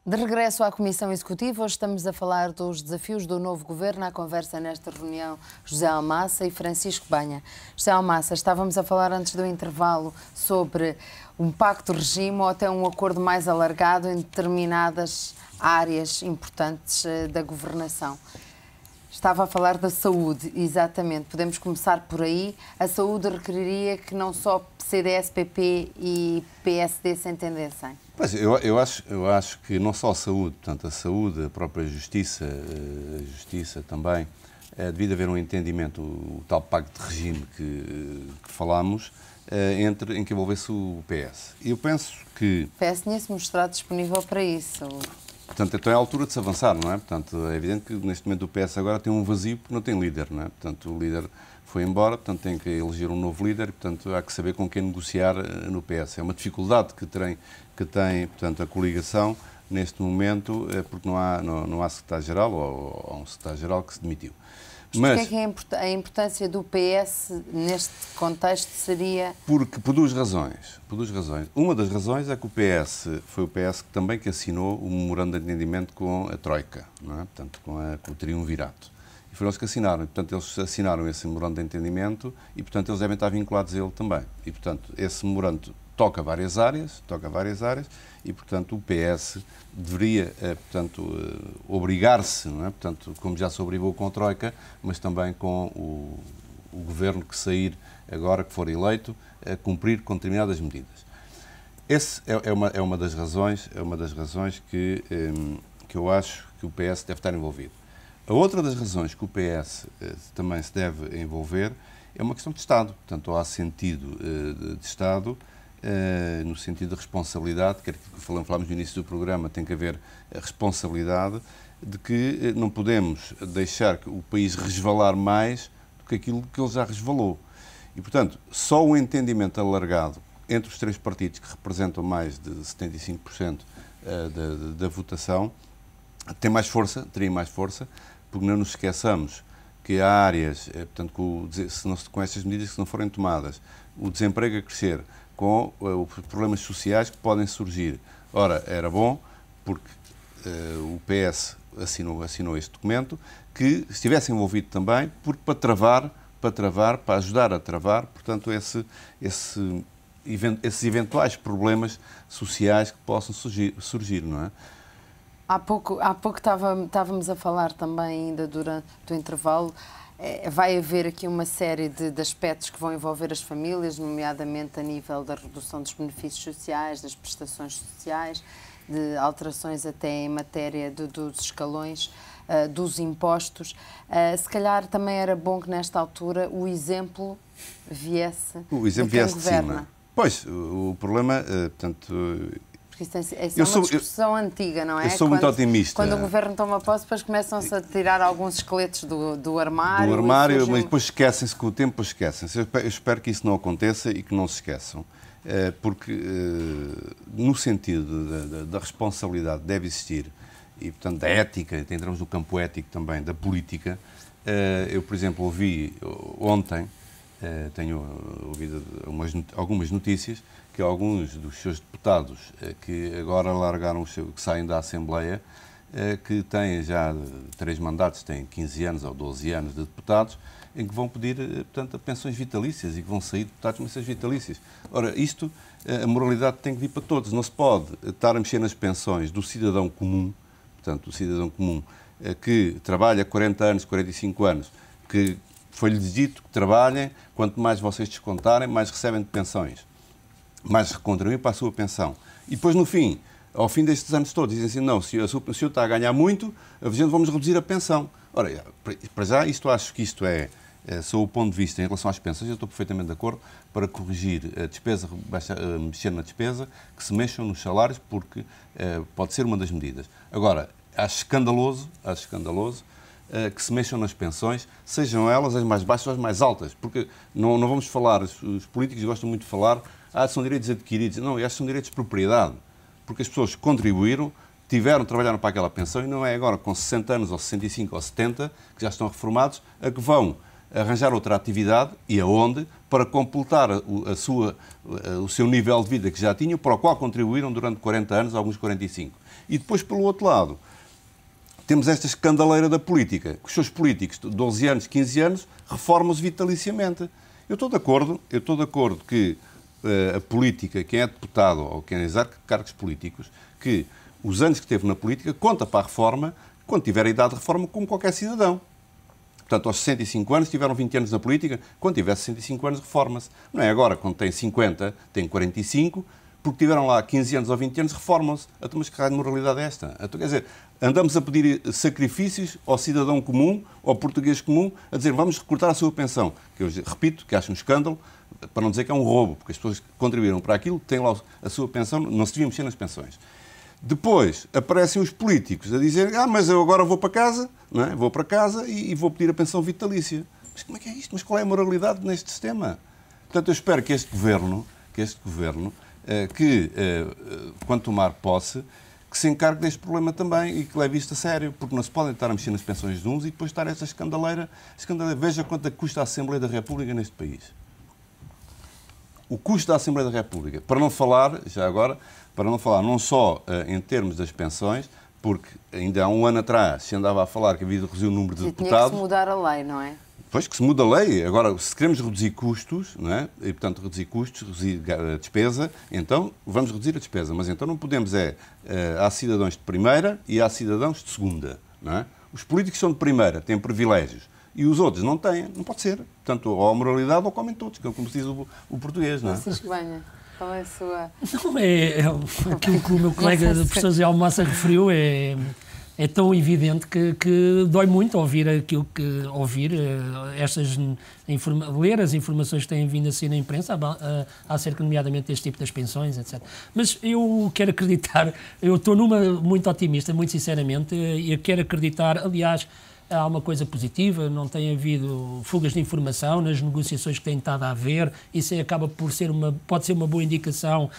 De regresso à Comissão Executiva, hoje estamos a falar dos desafios do novo governo. À conversa nesta reunião, José Almassa e Francisco Banha. José Almassa, estávamos a falar antes do intervalo sobre um pacto de regime ou até um acordo mais alargado em determinadas áreas importantes da governação. Estava a falar da saúde, exatamente. Podemos começar por aí. A saúde requeriria que não só CDS, PP e PSD se entendessem. Pois, eu acho que não só a saúde, portanto, a saúde, a própria justiça, a justiça também, devido haver um entendimento, o tal pacto de regime que falámos, em que envolvesse o PS. Eu penso que... O PS tinha-se mostrado disponível para isso. Portanto, então é a altura de se avançar, não é? Portanto, é evidente que neste momento o PS agora tem um vazio porque não tem líder, não é? Portanto, o líder foi embora, portanto tem que eleger um novo líder e, portanto, há que saber com quem negociar no PS. É uma dificuldade que tem portanto, a coligação neste momento, porque não há secretário-geral ou um secretário-geral que se demitiu. Mas porque é que a importância do PS neste contexto seria... Porque, por duas razões. Uma das razões é que o PS foi o PS que assinou o memorando de entendimento com a Troika, não é? Portanto, com o triunvirato. E foram eles que assinaram. E, portanto, eles assinaram esse memorando de entendimento e, portanto, eles devem estar vinculados a ele também. E, portanto, esse memorando toca várias áreas e, portanto, o PS deveria, portanto, obrigar-se, não é? Portanto, como já se obrigou com a Troika, mas também com o governo que sair agora, que for eleito, a cumprir com determinadas medidas. Essa é uma das razões que eu acho que o PS deve estar envolvido. A outra das razões que o PS também se deve envolver é uma questão de Estado. Portanto, há sentido de Estado, no sentido de responsabilidade, que falámos no início do programa, tem que haver a responsabilidade de que não podemos deixar o país resvalar mais do que aquilo que ele já resvalou. E, portanto, só o entendimento alargado entre os três partidos que representam mais de 75% da votação teria mais força, porque não nos esqueçamos que há áreas, portanto, com estas medidas que não forem tomadas, o desemprego a crescer, com os problemas sociais que podem surgir. Ora, era bom, porque o PS assinou este documento, que estivesse envolvido também, porque para ajudar a travar, portanto, esses eventuais problemas sociais que possam surgir, não é? Há pouco estávamos a falar também, ainda durante o intervalo, vai haver aqui uma série de aspectos que vão envolver as famílias, nomeadamente a nível da redução dos benefícios sociais, das prestações sociais, de alterações até em matéria dos escalões, dos impostos. Se calhar também era bom que nesta altura o exemplo viesse de quem governa. Pois, o problema, portanto... Porque isso é uma discussão antiga, não é? Eu sou muito otimista. Quando o governo toma posse, depois começam-se a tirar alguns esqueletos do armário. Do armário, mas depois esquecem-se, com o tempo esquecem-se. Eu espero que isso não aconteça e que não se esqueçam. Porque, no sentido da responsabilidade deve existir, e, portanto, da ética, entramos no campo ético também, da política. Eu, por exemplo, ouvi ontem, tenho ouvido algumas notícias, que alguns dos seus deputados que agora largaram que saem da Assembleia, que têm já 3 mandatos, têm 15 anos ou 12 anos de deputados, em que vão pedir, portanto, pensões vitalícias e que vão sair deputados com pensões vitalícias. Ora, a moralidade tem que vir para todos. Não se pode estar a mexer nas pensões do cidadão comum, portanto, do cidadão comum que trabalha 40 anos, 45 anos, que foi-lhes dito que trabalhem, quanto mais vocês descontarem, mais recebem de pensões, mais recontribuem para a sua pensão. E depois, no fim, ao fim destes anos todos, dizem assim, não, se o senhor está a ganhar muito, a gente vamos reduzir a pensão. Ora, para já, acho que isto sob o ponto de vista em relação às pensões, eu estou perfeitamente de acordo para corrigir a despesa, mexer na despesa, que se mexam nos salários, porque pode ser uma das medidas. Agora, acho escandaloso que se mexam nas pensões, sejam elas as mais baixas ou as mais altas, porque não vamos falar, os políticos gostam muito de falar, são direitos adquiridos. Não, estes são direitos de propriedade, porque as pessoas contribuíram, trabalharam para aquela pensão e não é agora com 60 anos ou 65 ou 70, que já estão reformados, a que vão arranjar outra atividade e aonde para completar o seu nível de vida que já tinham, para o qual contribuíram durante 40 anos, alguns 45. E depois, pelo outro lado, temos esta escandaleira da política, que os seus políticos de 12 anos, 15 anos, reformam-se vitaliciamente. Eu estou de acordo que a política, quem é deputado ou quem exerce cargos políticos, que os anos que teve na política conta para a reforma, quando tiver a idade de reforma, como qualquer cidadão. Portanto, aos 65 anos, tiveram 20 anos na política, quando tiver 65 anos, reforma-se. Não é agora, quando tem 50, tem 45, porque tiveram lá 15 anos ou 20 anos, reformam-se. Então, mas que raio de moralidade é esta? Então, quer dizer, andamos a pedir sacrifícios ao cidadão comum, ao português comum, a dizer, vamos recortar a sua pensão. Que eu repito, que acho um escândalo, para não dizer que é um roubo, porque as pessoas que contribuíram para aquilo têm lá a sua pensão, não se devia mexer nas pensões. Depois aparecem os políticos a dizer, mas eu agora vou para casa, não é? Vou para casa e vou pedir a pensão vitalícia. Mas como é que é isto? Mas qual é a moralidade neste sistema? Portanto, eu espero que este governo, quando tomar posse, que se encargue deste problema também e que leve isto a sério, porque não se podem estar a mexer nas pensões de uns e depois estar esta escandaleira. Veja quanto custa a Assembleia da República neste país. O custo da Assembleia da República, para não falar, já agora, não só em termos das pensões, porque ainda há um ano atrás se andava a falar que havia de reduzir o número de deputados. Tinha que se mudar a lei, não é? Pois, que se muda a lei. Agora, se queremos reduzir custos, não é? E, portanto, reduzir a despesa, então vamos reduzir a despesa. Mas então não podemos há cidadãos de primeira e há cidadãos de segunda, não é? Os políticos são de primeira, têm privilégios. E os outros não têm. Não pode ser. Portanto, ou a moralidade ou comem todos, que é como se diz o português, não é? Francisco Banha, qual é a sua... Não, aquilo que o meu colega, o professor José Almassa, referiu é tão evidente que dói muito ouvir aquilo que ler as informações que têm vindo a ser na imprensa acerca, nomeadamente, deste tipo das pensões, etc. Mas eu quero acreditar, eu estou muito otimista, muito sinceramente, e eu quero acreditar, aliás, há uma coisa positiva, não tem havido fugas de informação nas negociações que têm estado a haver, isso acaba por pode ser uma boa indicação,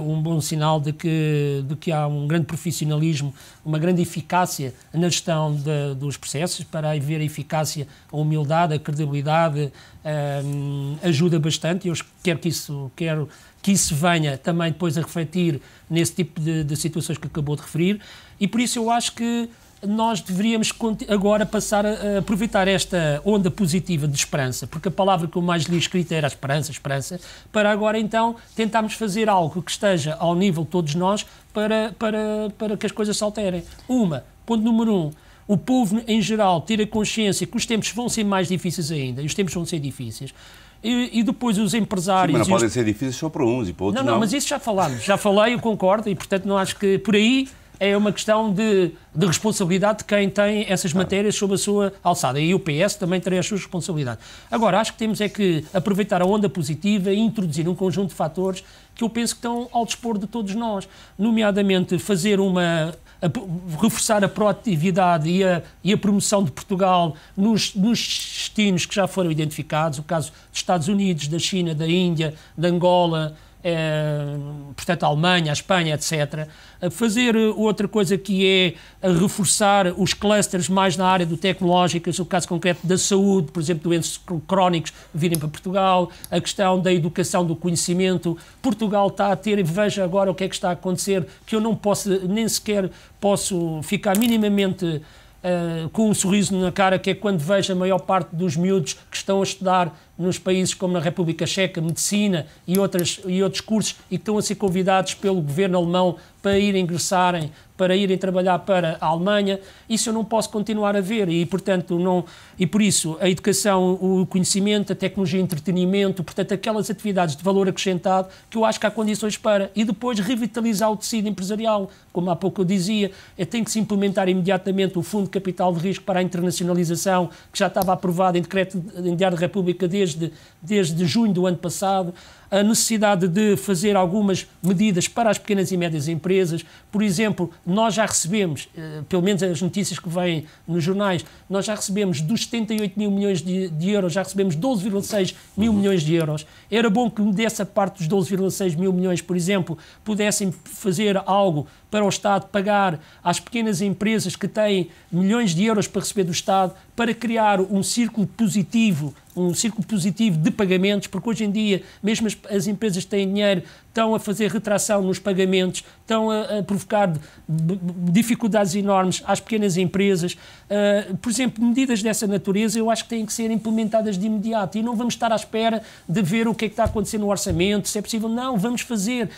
um bom sinal de que há um grande profissionalismo, uma grande eficácia na gestão dos processos. Para haver a eficácia, a humildade, a credibilidade ajuda bastante, e eu quero que isso venha também depois a refletir nesse tipo de situações que acabou de referir, e por isso eu acho que nós deveríamos agora passar a aproveitar esta onda positiva de esperança, porque a palavra que eu mais li escrita era esperança, para agora então tentarmos fazer algo que esteja ao nível de todos nós para que as coisas se alterem. Ponto número 1, o povo em geral ter a consciência que os tempos vão ser mais difíceis ainda, e os tempos vão ser difíceis. E depois os empresários... Sim, mas não podem ser difíceis só para uns e para outros não. Não, mas isso já falámos. Já falei, eu concordo, e portanto não acho que por aí... É uma questão de responsabilidade de quem tem essas matérias sob a sua alçada. E o PS também terá as suas responsabilidades. Agora, acho que temos que aproveitar a onda positiva e introduzir um conjunto de fatores que eu penso que estão ao dispor de todos nós. Nomeadamente, reforçar a proatividade e a promoção de Portugal nos destinos que já foram identificados, o caso dos Estados Unidos, da China, da Índia, da Angola, portanto a Alemanha, a Espanha, etc. Fazer outra coisa que é reforçar os clusters mais na área do tecnológico, o caso concreto da saúde, por exemplo, doenças crónicos virem para Portugal, a questão da educação, do conhecimento. Portugal está a ter, e veja agora o que é que está a acontecer, que eu nem sequer posso ficar minimamente com um sorriso na cara, que é quando vejo a maior parte dos miúdos que estão a estudar nos países como na República Checa, medicina e outros cursos, e que estão a ser convidados pelo governo alemão para ingressarem, para irem trabalhar para a Alemanha. Isso eu não posso continuar a ver, e portanto e por isso a educação, o conhecimento, a tecnologia, o entretenimento, portanto aquelas atividades de valor acrescentado que eu acho que há condições para, e depois revitalizar o tecido empresarial, como há pouco eu dizia, tem que se implementar imediatamente o Fundo de Capital de Risco para a internacionalização, que já estava aprovado em decreto em Diário da República desde junho do ano passado. A necessidade de fazer algumas medidas para as pequenas e médias empresas. Por exemplo, nós já recebemos, pelo menos as notícias que vêm nos jornais, nós já recebemos dos 78 mil milhões de euros, já recebemos 12,6 mil milhões de euros. Era bom que dessa parte dos 12,6 mil milhões, por exemplo, pudessem fazer algo para o Estado pagar às pequenas empresas que têm milhões de euros para receber do Estado, para criar um círculo positivo de pagamentos, porque hoje em dia, mesmo as empresas que têm dinheiro, estão a fazer retração nos pagamentos, estão a provocar dificuldades enormes às pequenas empresas. Por exemplo, medidas dessa natureza eu acho que têm que ser implementadas de imediato e não vamos estar à espera de ver o que é que está a acontecer no orçamento, se é possível. Não, vamos fazer.